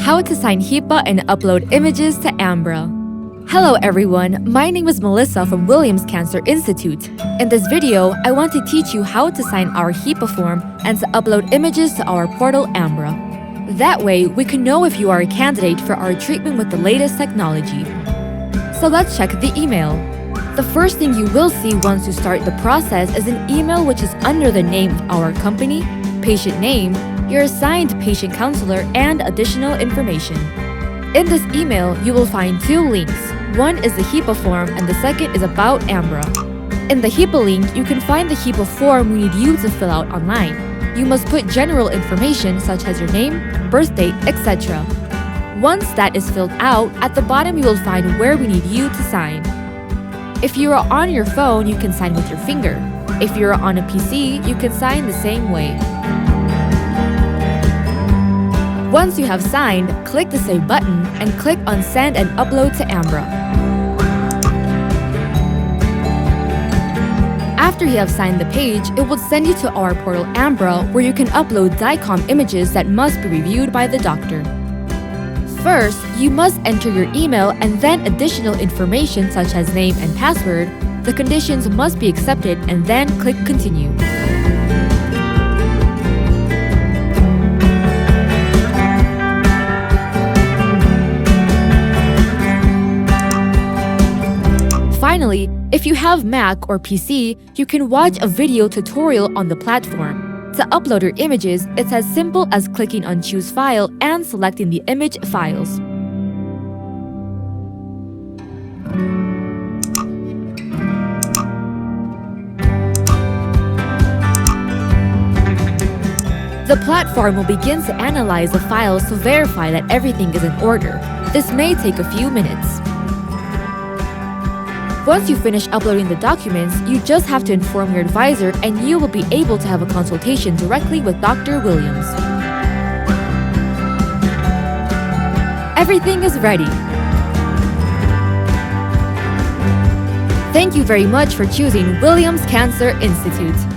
How to sign HIPAA and upload images to AMBRA. Hello everyone, my name is Melissa from Willimas Cancer Institute. In this video, I want to teach you how to sign our HIPAA form and to upload images to our portal AMBRA. That way, we can know if you are a candidate for our treatment with the latest technology. So let's check the email. The first thing you will see once you start the process is an email which is under the name of our company, patient name, your assigned patient counselor, and additional information. In this email, you will find two links. One is the HIPAA form and the second is about AMBRA. In the HIPAA link, you can find the HIPAA form we need you to fill out online. You must put general information such as your name, birth date, etc. Once that is filled out, at the bottom you will find where we need you to sign. If you are on your phone, you can sign with your finger. If you are on a PC, you can sign the same way. Once you have signed, click the Save button and click on Send and Upload to AMBRA. After you have signed the page, it will send you to our portal AMBRA where you can upload DICOM images that must be reviewed by the doctor. First, you must enter your email and then additional information such as name and password. The conditions must be accepted and then click Continue. Finally, if you have Mac or PC, you can watch a video tutorial on the platform. To upload your images, it's as simple as clicking on Choose File and selecting the image files. The platform will begin to analyze the files to verify that everything is in order. This may take a few minutes. Once you finish uploading the documents, you just have to inform your advisor and you will be able to have a consultation directly with Dr. Williams. Everything is ready. Thank you very much for choosing Willimas Cancer Institute.